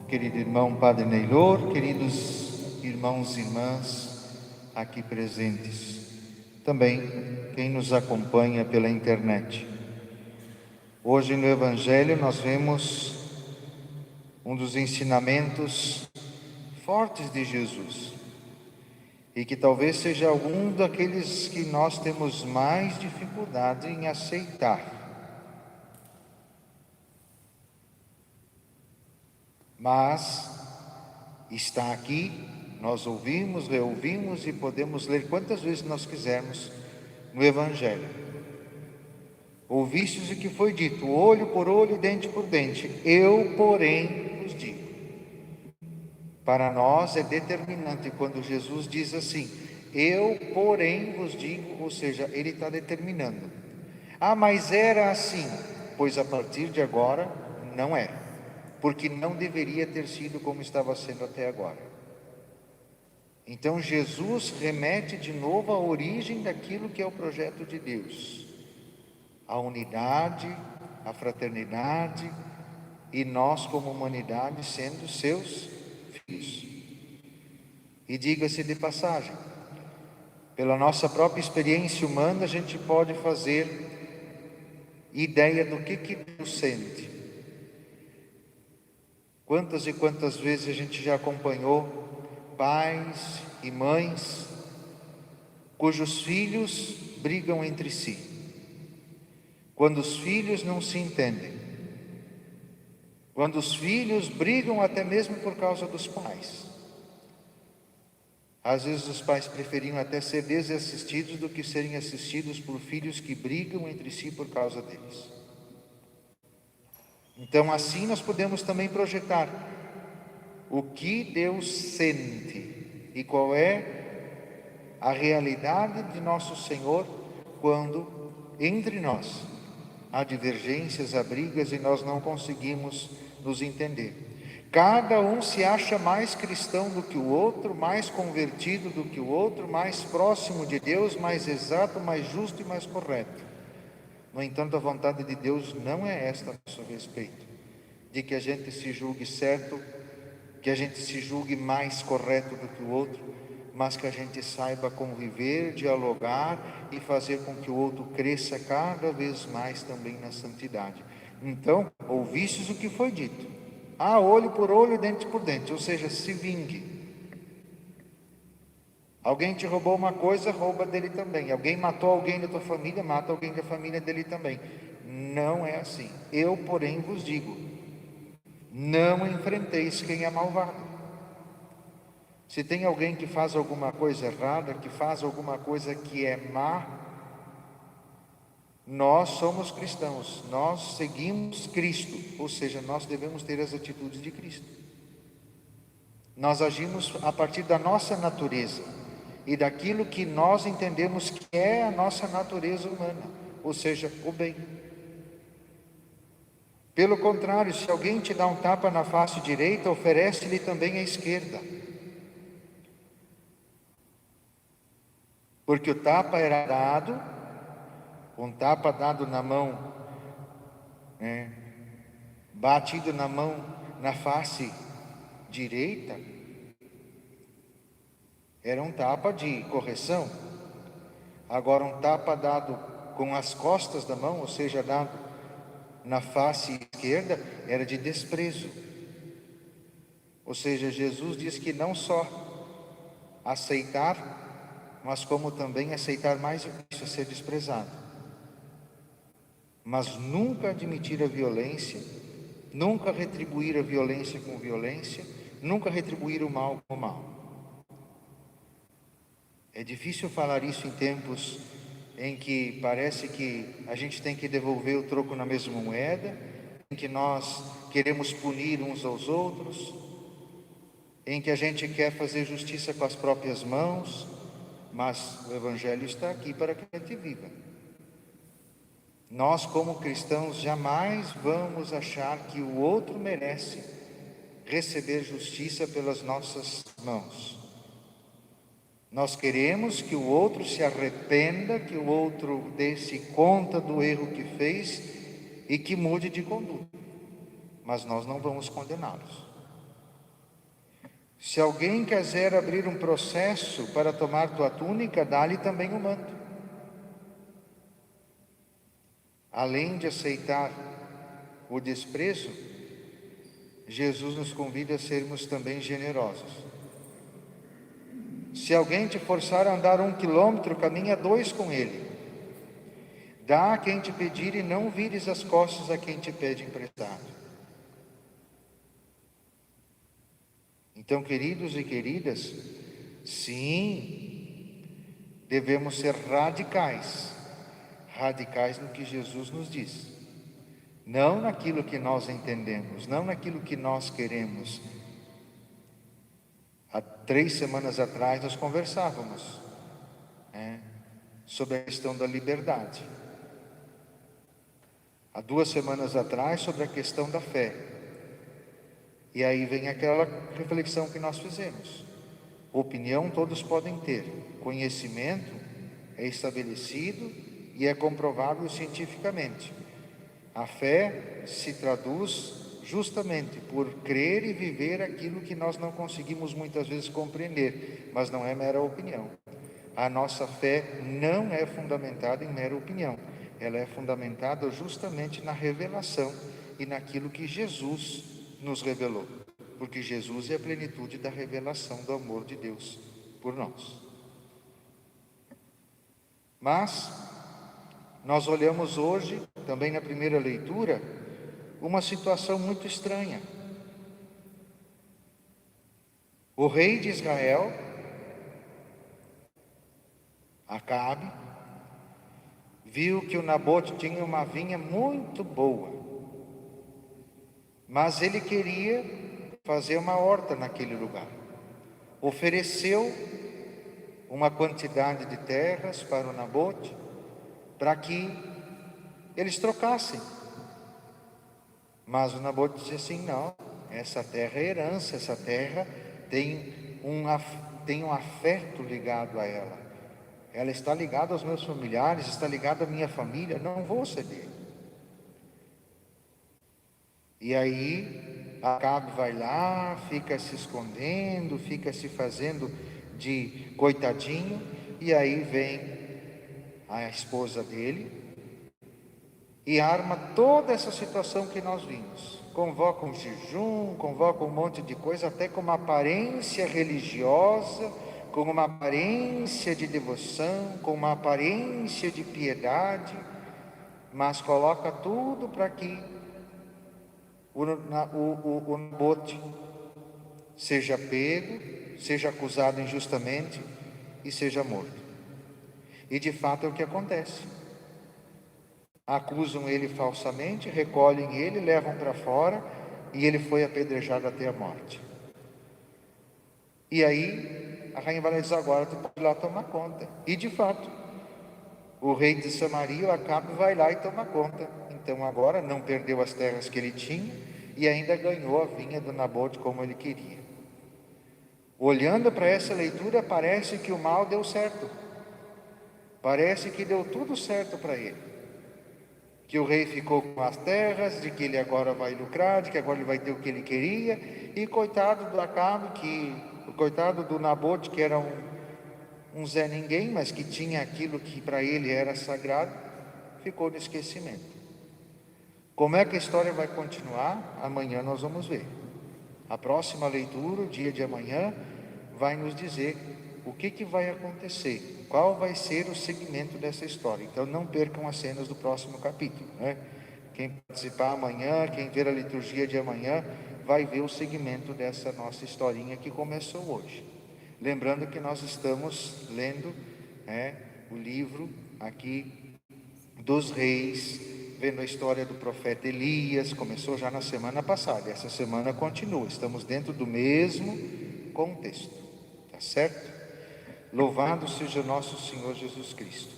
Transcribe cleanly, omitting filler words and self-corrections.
querido irmão Padre Neylor, queridos irmãos e irmãs aqui presentes, também quem nos acompanha pela internet. Hoje no Evangelho nós vemos um dos ensinamentos fortes de Jesus e que talvez seja algum daqueles que nós temos mais dificuldade em aceitar. Mas está aqui, nós ouvimos, reouvimos e podemos ler quantas vezes nós quisermos no Evangelho. Ouvistes o que foi dito, olho por olho, dente por dente. Eu, porém, vos digo. Para nós é determinante quando Jesus diz assim, eu, porém, vos digo, ou seja, Ele está determinando. Ah, mas era assim, pois a partir de agora não é, porque não deveria ter sido como estava sendo até agora. Então Jesus remete de novo à origem daquilo que é o projeto de Deus, a unidade, a fraternidade e nós como humanidade sendo seus filhos. E diga-se de passagem, pela nossa própria experiência humana a gente pode fazer ideia do que Deus sente. Quantas e quantas vezes a gente já acompanhou pais e mães cujos filhos brigam entre si, quando os filhos não se entendem, quando os filhos brigam até mesmo por causa dos pais. Às vezes os pais preferiam até ser desassistidos do que serem assistidos por filhos que brigam entre si por causa deles. Então assim nós podemos também projetar o que Deus sente e qual é a realidade de nosso Senhor quando entre nós há divergências, há brigas e nós não conseguimos nos entender. Cada um se acha mais cristão do que o outro, mais convertido do que o outro, mais próximo de Deus, mais exato, mais justo e mais correto. No entanto, a vontade de Deus não é esta a nosso respeito, de que a gente se julgue certo, que a gente se julgue mais correto do que o outro, mas que a gente saiba conviver, dialogar e fazer com que o outro cresça cada vez mais também na santidade. Então, ouvistes o que foi dito. Ah, olho por olho, dente por dente, ou seja, se vingue. Alguém te roubou uma coisa, rouba dele também. Alguém matou alguém da tua família, mata alguém da família dele também. Não é assim. Eu, porém, vos digo, não enfrenteis quem é malvado. Se tem alguém que faz alguma coisa errada, que faz alguma coisa que é má, nós somos cristãos, nós seguimos Cristo, ou seja, nós devemos ter as atitudes de Cristo. Nós agimos a partir da nossa natureza e daquilo que nós entendemos que é a nossa natureza humana, ou seja, o bem. Pelo contrário, se alguém te dá um tapa na face direita, oferece-lhe também a esquerda. Porque o tapa era dado, um tapa dado na mão, batido na mão, na face direita, era um tapa de correção. Agora um tapa dado com as costas da mão, ou seja, dado na face esquerda, era de desprezo. Ou seja, Jesus diz que não só aceitar, mas como também aceitar mais isso, é ser desprezado. Mas nunca admitir a violência, nunca retribuir a violência com violência, nunca retribuir o mal com o mal. É difícil falar isso em tempos em que parece que a gente tem que devolver o troco na mesma moeda, em que nós queremos punir uns aos outros, em que a gente quer fazer justiça com as próprias mãos, mas o Evangelho está aqui para que a gente viva. Nós, como cristãos, jamais vamos achar que o outro merece receber justiça pelas nossas mãos. Nós queremos que o outro se arrependa, que o outro dê-se conta do erro que fez e que mude de conduta. Mas nós não vamos condená-los. Se alguém quiser abrir um processo para tomar tua túnica, dá-lhe também o manto. Além de aceitar o desprezo, Jesus nos convida a sermos também generosos. Se alguém te forçar a andar 1 quilômetro, caminha 2 com ele. Dá a quem te pedir e não vires as costas a quem te pede emprestado. Então, queridos e queridas, sim, devemos ser radicais no que Jesus nos diz. Não naquilo que nós entendemos, não naquilo que nós queremos. Há 3 semanas atrás nós conversávamos sobre a questão da liberdade. Há 2 semanas atrás sobre a questão da fé. E aí vem aquela reflexão que nós fizemos. Opinião todos podem ter. Conhecimento é estabelecido e é comprovável cientificamente. A fé se traduz justamente por crer e viver aquilo que nós não conseguimos muitas vezes compreender, mas não é mera opinião. A nossa fé não é fundamentada em mera opinião. Ela é fundamentada justamente na revelação e naquilo que Jesus nos revelou, porque Jesus é a plenitude da revelação do amor de Deus por nós. Mas nós olhamos hoje, também na primeira leitura, uma situação muito estranha. O rei de Israel, Acabe, viu que o Nabote tinha uma vinha muito boa, mas ele queria fazer uma horta naquele lugar. Ofereceu uma quantidade de terras para o Nabote, para que eles trocassem. Mas o Nabote disse assim: não, essa terra é herança, essa terra tem um afeto ligado a ela. Ela está ligada aos meus familiares, está ligada à minha família, não vou ceder. E aí, Acabe vai lá, fica se escondendo, fica se fazendo de coitadinho, e aí vem a esposa dele e arma toda essa situação que nós vimos. Convoca um jejum, convoca um monte de coisa, até com uma aparência religiosa, com uma aparência de devoção, com uma aparência de piedade, mas coloca tudo para que o Nabote seja pego, seja acusado injustamente e seja morto. E de fato é o que acontece. Acusam ele falsamente, recolhem ele, levam para fora e ele foi apedrejado até a morte. E aí a rainha vai dizer: agora tu pode ir lá tomar conta. E de fato, o rei de Samaria, o Acabe, vai lá e toma conta. Então agora não perdeu as terras que ele tinha e ainda ganhou a vinha do Nabote como ele queria. Olhando para essa leitura, parece que o mal deu certo. Parece que deu tudo certo para ele. Que o rei ficou com as terras, de que ele agora vai lucrar, de que agora ele vai ter o que ele queria. E coitado do Acabe, coitado do Nabote, que era um Zé Ninguém, mas que tinha aquilo que para ele era sagrado, ficou no esquecimento. Como é que a história vai continuar? Amanhã nós vamos ver. A próxima leitura, o dia de amanhã, vai nos dizer o que vai acontecer, qual vai ser o segmento dessa história. Então não percam as cenas do próximo capítulo, né? Quem participar amanhã, quem ver a liturgia de amanhã, vai ver o segmento dessa nossa historinha que começou hoje. Lembrando que nós estamos lendo o livro aqui dos reis, vendo a história do profeta Elias. Começou já na semana passada, essa semana continua, estamos dentro do mesmo contexto, tá certo? Louvado seja nosso Senhor Jesus Cristo.